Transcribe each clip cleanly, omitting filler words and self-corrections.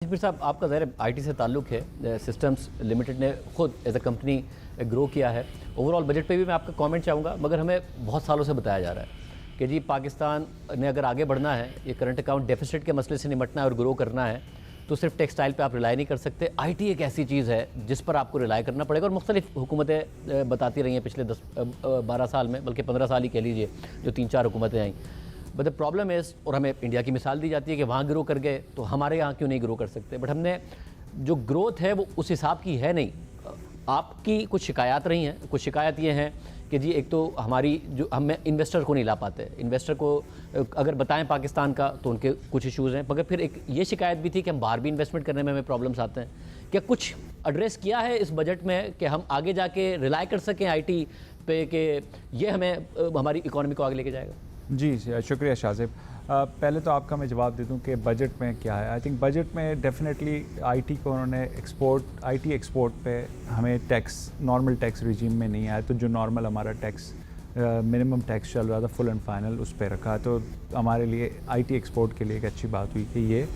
फिर साहब आपका ज़ाहिर आईटी से ताल्लुक़ है। सिस्टम्स लिमिटेड ने खुद एज अ कंपनी ग्रो किया है। ओवरऑल बजट पे भी मैं आपका कमेंट चाहूँगा, मगर हमें बहुत सालों से बताया जा रहा है कि जी पाकिस्तान ने अगर आगे बढ़ना है, ये करंट अकाउंट डेफिसिट के मसले से निपटना है और ग्रो करना है, तो सिर्फ टेक्सटाइल पे आप रिलाई नहीं कर सकते। आईटी एक ऐसी चीज़ है जिस पर आपको रिलाई करना पड़ेगा और मुख्तलिफ हुकूमतें बताती रही हैं पिछले 10-12 साल में, बल्कि 15 साल ही कह लीजिए, जो 3-4 हुकूमतें आई। बट द प्रॉब्लम इज़, और हमें इंडिया की मिसाल दी जाती है कि वहाँ ग्रो कर गए तो हमारे यहाँ क्यों नहीं ग्रो कर सकते। बट हमने जो ग्रोथ है वो उस हिसाब की है नहीं। आपकी कुछ शिकायत रही हैं। कुछ शिकायत ये हैं कि जी एक तो हमारी जो हमें इन्वेस्टर को नहीं ला पाते, इन्वेस्टर को अगर बताएं पाकिस्तान का तो उनके कुछ इश्यूज़ हैं। मगर फिर एक ये शिकायत भी थी कि हम बाहर भी इन्वेस्टमेंट करने में हमें प्रॉब्लम्स आते हैं। क्या कुछ एड्रेस किया है इस बजट में कि हम आगे जाके रिलाई कर सकें आईटी पे कि ये हमें हमारी इकॉनमी को आगे लेके जाएगा? जी शुक्रिया शाहज़ेब। पहले तो आपका मैं जवाब दे दूं कि बजट में क्या है। आई थिंक बजट में डेफिनेटली आईटी को उन्होंने आईटी एक्सपोर्ट पे हमें टैक्स, नॉर्मल टैक्स रिजीम में नहीं आया, तो जो नॉर्मल हमारा टैक्स मिनिमम टैक्स चल रहा था फुल एंड फाइनल उस पर रखा। तो हमारे लिए आईटी एक्सपोर्ट के लिए एक अच्छी बात हुई कि ये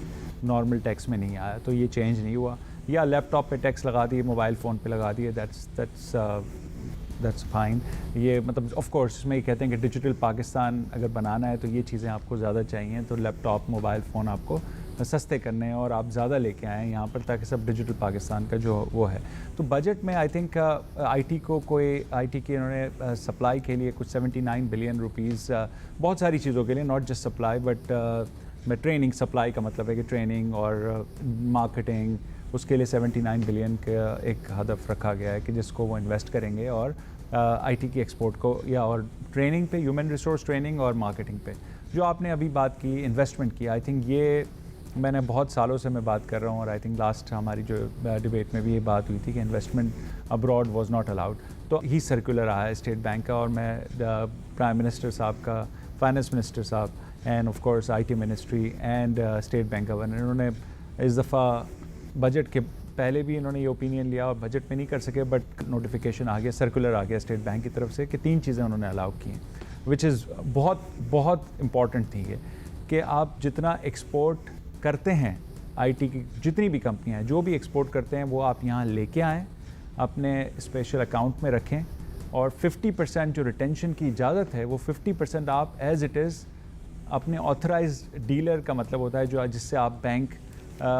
नॉर्मल टैक्स में नहीं आया, तो ये चेंज नहीं हुआ। या लैपटॉप पे टैक्स लगा दिए, मोबाइल फ़ोन पे लगा दिए, दैट्स फाइन। ये मतलब ऑफ कोर्स इसमें ये कहते हैं कि डिजिटल पाकिस्तान अगर बनाना है तो ये चीज़ें आपको ज़्यादा चाहिए, तो लैपटॉप मोबाइल फ़ोन आपको सस्ते करने हैं और आप ज़्यादा लेके आएँ यहाँ पर, ताकि सब डिजिटल पाकिस्तान का जो वो है। तो बजट में आई थिंक आईटी के उन्होंने सप्लाई के लिए कुछ 79 बिलियन रुपीज़, बहुत सारी चीज़ों के लिए, नॉट जस्ट सप्लाई बट मैं ट्रेनिंग, सप्लाई का मतलब है कि ट्रेनिंग और मार्केटिंग, उसके लिए 79 बिलियन का एक हदफ रखा गया है कि जिसको वो इन्वेस्ट करेंगे और आईटी की एक्सपोर्ट को या और ट्रेनिंग पे, ह्यूमन रिसोर्स ट्रेनिंग और मार्केटिंग पे। जो आपने अभी बात की इन्वेस्टमेंट की, आई थिंक ये मैंने बहुत सालों से मैं बात कर रहा हूँ और आई थिंक लास्ट हमारी जो डिबेट में भी ये बात हुई थी कि investment abroad was not allowed. तो ही सर्कुलर आया है स्टेट बैंक का और मैं प्राइम मिनिस्टर साहब का, फाइनेंस मिनिस्टर साहब end of course IT ministry and state bank governor, इन्होंने इस दफ़ा बजट के पहले भी इन्होंने ये ओपिनियन लिया और बजट में नहीं कर सके, बट नोटिफिकेशन आ गया, सर्कुलर आ गया स्टेट बैंक की तरफ से कि 3 चीज़ें उन्होंने अलाउ की हैं, विच इज़ बहुत बहुत इम्पॉर्टेंट थी ये कि आप जितना एक्सपोर्ट करते हैं, आईटी की जितनी भी कंपनियां हैं जो भी एक्सपोर्ट करते हैं वो आप यहाँ लेके आएँ, अपने स्पेशल अकाउंट में रखें और 50% जो रिटेंशन की इजाज़त है वो 50% आप एज़ इट इज़ अपने ऑथराइज्ड डीलर का मतलब होता है जो जिससे आप बैंक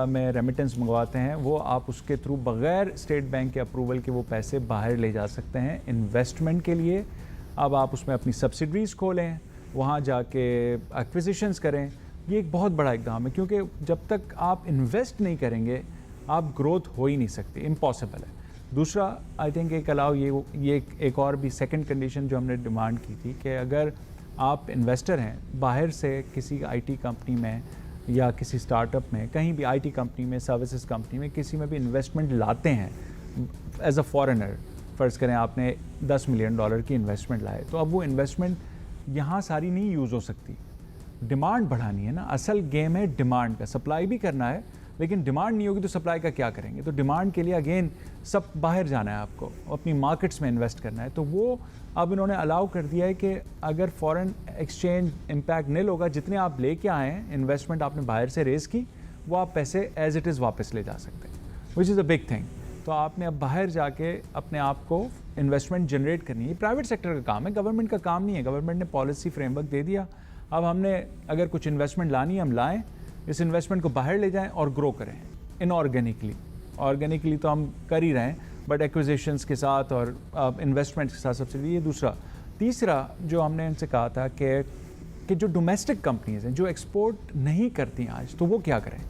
में रेमिटेंस मंगवाते हैं, वो आप उसके थ्रू बग़ैर स्टेट बैंक के अप्रूवल के वो पैसे बाहर ले जा सकते हैं इन्वेस्टमेंट के लिए। अब आप उसमें अपनी सब्सिडरीज़ खोलें, वहाँ जाके एक्विजिशंस करें। ये एक बहुत बड़ा इक़दाम है क्योंकि जब तक आप इन्वेस्ट नहीं करेंगे आप ग्रोथ हो ही नहीं सकती, इम्पॉसिबल है। दूसरा आई थिंक एक अलाउ ये एक और भी सेकंड कंडीशन जो हमने डिमांड की थी कि अगर आप इन्वेस्टर हैं, बाहर से किसी आईटी कंपनी में या किसी स्टार्टअप में, कहीं भी आईटी कंपनी में, सर्विसेज कंपनी में, किसी में भी इन्वेस्टमेंट लाते हैं एज अ फॉरेनर, फ़र्ज़ करें आपने $10 मिलियन की इन्वेस्टमेंट लाए, तो अब वो इन्वेस्टमेंट यहाँ सारी नहीं यूज़ हो सकती। डिमांड बढ़ानी है ना, असल गेम है डिमांड का। सप्लाई भी करना है लेकिन डिमांड नहीं होगी तो सप्लाई का क्या करेंगे। तो डिमांड के लिए अगेन सब बाहर जाना है, आपको अपनी मार्केट्स में इन्वेस्ट करना है। तो वो अब इन्होंने अलाउ कर दिया है कि अगर फॉरेन एक्सचेंज इम्पैक्ट निल होगा, जितने आप लेके आए हैं, इन्वेस्टमेंट आपने बाहर से रेज़ की, वो आप पैसे एज इट इज़ वापस ले जा सकते हैं, which is a big thing. तो आपने अब बाहर जाके अपने आप को इन्वेस्टमेंट जनरेट करनी है। प्राइवेट सेक्टर का काम है, गवर्नमेंट का काम नहीं है। गवर्नमेंट ने पॉलिसी फ्रेमवर्क दे दिया, अब हमने अगर कुछ इन्वेस्टमेंट लानी है हम लाएँ, इस इन्वेस्टमेंट को बाहर ले जाएं और ग्रो करें इनऑर्गेनिकली। ऑर्गेनिकली तो हम कर ही रहे हैं, बट एक्विजिशंस के साथ और इन्वेस्टमेंट्स के साथ सब्सिडी। ये दूसरा। तीसरा जो हमने इनसे कहा था कि जो डोमेस्टिक कंपनीज़ हैं जो एक्सपोर्ट नहीं करती आज, तो वो क्या करें।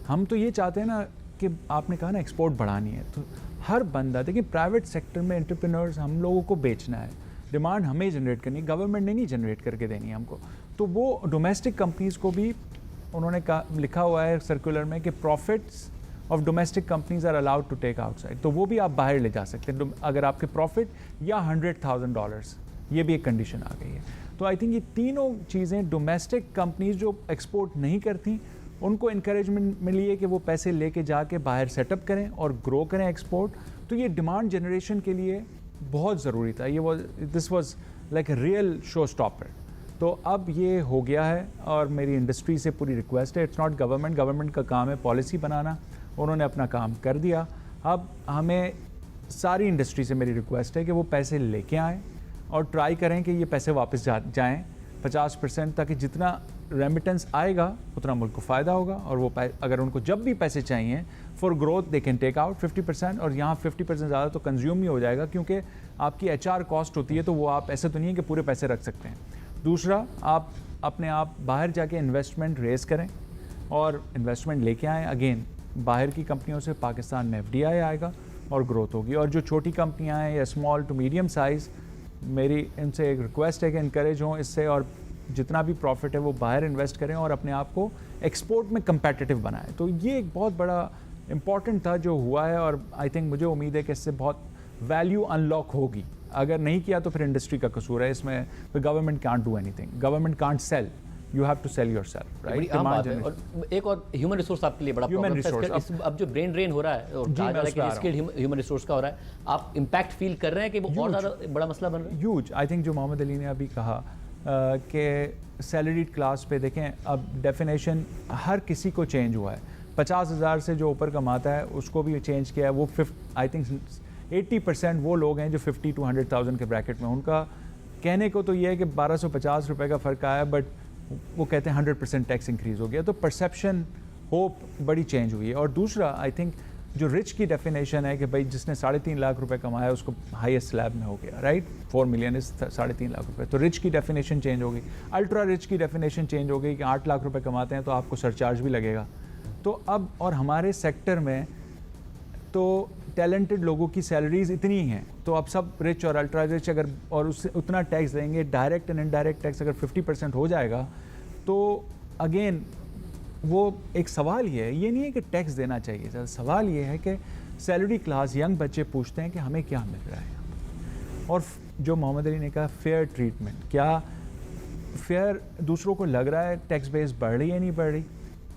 हम तो ये चाहते हैं ना कि आपने कहा ना एक्सपोर्ट बढ़ानी है, तो हर बंदा, देखिए प्राइवेट सेक्टर में एंटरप्रेन्योर्स, हम लोगों को बेचना है, डिमांड हमें जनरेट करनी है, गवर्नमेंट ने नहीं जनरेट करके देनी है हमको। तो वो डोमेस्टिक कंपनीज़ को भी उन्होंने लिखा हुआ है सर्कुलर में कि profits of domestic companies are allowed to take outside, तो वो भी आप बाहर ले जा सकते हैं अगर आपके प्रॉफिट या $100,000, ये भी एक कंडीशन आ गई है। तो आई थिंक ये तीनों चीज़ें डोमेस्टिक कंपनीज जो एक्सपोर्ट नहीं करती उनको इंकरेजमेंट मिली है कि वो पैसे लेके जाके बाहर सेटअप करें और ग्रो करें एक्सपोर्ट। तो ये डिमांड जनरेशन के लिए बहुत ज़रूरी था। This was like real show stopper तो अब ये हो गया है और मेरी इंडस्ट्री से पूरी रिक्वेस्ट है, इट्स नॉट गवर्नमेंट का काम है पॉलिसी बनाना, उन्होंने अपना काम कर दिया। अब हमें सारी इंडस्ट्री से मेरी रिक्वेस्ट है कि वो पैसे लेके आएँ और ट्राई करें कि ये पैसे वापस जाएँ 50%, ताकि जितना रेमिटेंस आएगा उतना मुल्क को फ़ायदा होगा। और वो अगर उनको जब भी पैसे चाहिए for growth they can take out 50%, और यहाँ 50% ज़्यादा तो कंज्यूम ही हो जाएगा, क्योंकि आपकी HR कॉस्ट होती है, तो वो आप ऐसे तो नहीं है कि पूरे पैसे रख सकते हैं। दूसरा, आप अपने आप बाहर जाके इन्वेस्टमेंट रेस करें और इन्वेस्टमेंट लेके आएँ। अगेन बाहर की कंपनियों से पाकिस्तान में FDI आएगा और ग्रोथ होगी। और जो छोटी कंपनियाँ हैं या स्मॉल टू मीडियम साइज़, मेरी इनसे एक रिक्वेस्ट है कि इनकरेज हों इससे, और जितना भी प्रॉफिट है वो बाहर इन्वेस्ट करें और अपने आप को एक्सपोर्ट में कंपेटिटिव बनाएं। तो ये एक बहुत बड़ा इम्पॉर्टेंट था जो हुआ है, और आई थिंक मुझे उम्मीद है कि इससे बहुत वैल्यू अनलॉक होगी। अगर नहीं किया तो फिर इंडस्ट्री का कसूर है इसमें, फिर government can't do anything, government can't sell, you have to sell yourself, right. और एक और ह्यूमन रिसोर्स आपके लिए बड़ा प्रॉब्लम है। अब जो ब्रेन ड्रेन हो रहा है और स्किल्ड ह्यूमन रिसोर्स का हो रहा है, आप इम्पैक्ट फील कर रहे हैं कि वो और ज़्यादा बड़ा मसला बन रहा है? ह्यूज। आई थिंक जो मोहम्मद अली ने अभी कहा कि सैलरीड क्लास पे देखें, अब डेफिनेशन हर किसी को चेंज हुआ है। 50,000 से जो ऊपर कमाता है उसको भी चेंज किया है। वो आई थिंक 80% वो लोग हैं जो 50 to 100,000 के ब्रैकेट में। उनका कहने को तो ये है कि 1250 रुपये का फ़र्क आया, बट वो कहते हैं 100% टैक्स इंक्रीज़ हो गया। तो परसेप्शन होप बड़ी चेंज हुई है। और दूसरा, आई थिंक जो रिच की डेफिनेशन है कि भाई जिसने 3.5 लाख रुपए कमाया उसको हाईएस्ट स्लैब में हो गया, राइट। 4 मिलियन इज 3.5 लाख रुपए। तो रिच की डेफिनेशन चेंज हो गई। अल्ट्रा रिच की डेफिनेशन चेंज हो गई कि 8 लाख रुपए कमाते हैं तो आपको सरचार्ज भी लगेगा। तो अब और हमारे सेक्टर में तो टैलेंटेड लोगों की सैलरीज इतनी हैं, तो अब सब रिच और अल्ट्रा रिच अगर और उससे उतना टैक्स देंगे, डायरेक्ट एंड इनडायरेक्ट टैक्स अगर 50% हो जाएगा, तो अगेन वो एक सवाल ये नहीं है कि टैक्स देना चाहिए, सवाल ये है कि सैलरी क्लास यंग बच्चे पूछते हैं कि हमें क्या मिल रहा है। और जो मोहम्मद अली ने कहा फेयर ट्रीटमेंट, क्या फेयर दूसरों को लग रहा है टैक्स बेस बढ़ रही है नहीं बढ़ रही।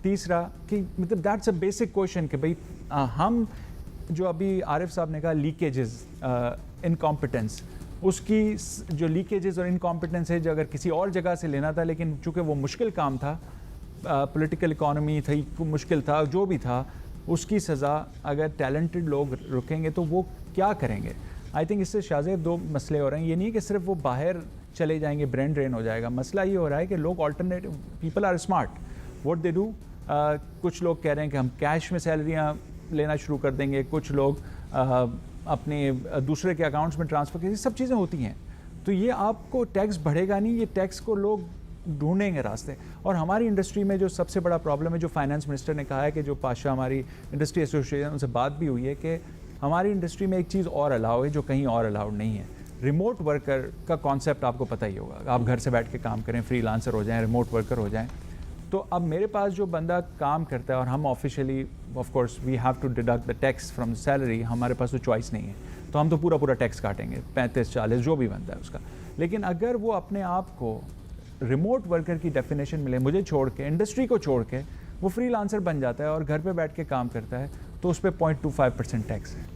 तीसरा कि मतलब दैट्स अ बेसिक क्वेश्चन कि भाई हम जो अभी आरिफ साहब ने कहा लीकेजेस, इनकॉम्पिटेंस, उसकी जो लीकेजेस और इनकॉम्पिटेंस है जो अगर किसी और जगह से लेना था, लेकिन चूँकि वो मुश्किल काम था, पॉलिटिकल इकॉनमी थी, मुश्किल था, जो भी था, उसकी सज़ा अगर टैलेंटेड लोग रुकेंगे तो वो क्या करेंगे। आई थिंक इससे शायद 2 मसले हो रहे हैं। ये नहीं है कि सिर्फ वो बाहर चले जाएंगे, ब्रेन ड्रेन हो जाएगा। मसला ये हो रहा है कि लोग alternative, people are smart, what they do. कुछ लोग कह रहे हैं कि हम कैश में सैलरियाँ लेना शुरू कर देंगे, कुछ लोग अपने दूसरे के अकाउंट्स में ट्रांसफ़र करेंगे, सब चीज़ें होती हैं। तो ये आपको टैक्स बढ़ेगा नहीं, ये टैक्स को लोग ढूंढेंगे रास्ते। और हमारी इंडस्ट्री में जो सबसे बड़ा प्रॉब्लम है, जो फाइनेंस मिनिस्टर ने कहा है कि जो पाशा हमारी इंडस्ट्री एसोसिएशन, उनसे बात भी हुई है कि हमारी इंडस्ट्री में एक चीज़ और अलाउ है जो कहीं और अलाउड नहीं है। रिमोट वर्कर का कॉन्सेप्ट आपको पता ही होगा, आप घर से बैठ के काम करें, फ्रीलांसर हो जाएं, रिमोट वर्कर हो जाएं। तो अब मेरे पास जो बंदा काम करता है और हम officially of course we have to deduct the tax from salary, हमारे पास तो चॉइस नहीं है, तो हम तो पूरा टैक्स काटेंगे, 35-40 जो भी बनता है उसका। लेकिन अगर वो अपने आप को रिमोट वर्कर की डेफिनेशन मिले, मुझे छोड़ के, इंडस्ट्री को छोड़ के, वो फ्रीलांसर बन जाता है और घर पे बैठ के काम करता है, तो उस पर 0.25% टैक्स है।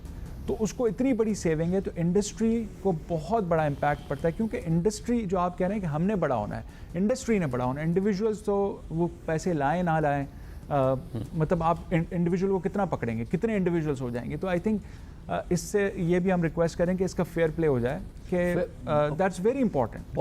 तो उसको इतनी बड़ी सेविंग है, तो इंडस्ट्री को बहुत बड़ा इम्पैक्ट पड़ता है। क्योंकि इंडस्ट्री जो आप कह रहे हैं कि हमने बड़ा होना है, इंडस्ट्री ने बड़ा होना है। इंडिविजुअल्स तो वो पैसे लाएँ ना लाएँ, मतलब आप इंडिविजुअल को कितना पकड़ेंगे, कितने इंडिविजुअल्स हो जाएंगे। तो आई थिंक इससे ये भी हम रिक्वेस्ट करें कि इसका फेयर प्ले हो जाए, कि दैट्स वेरी इंपॉर्टेंट।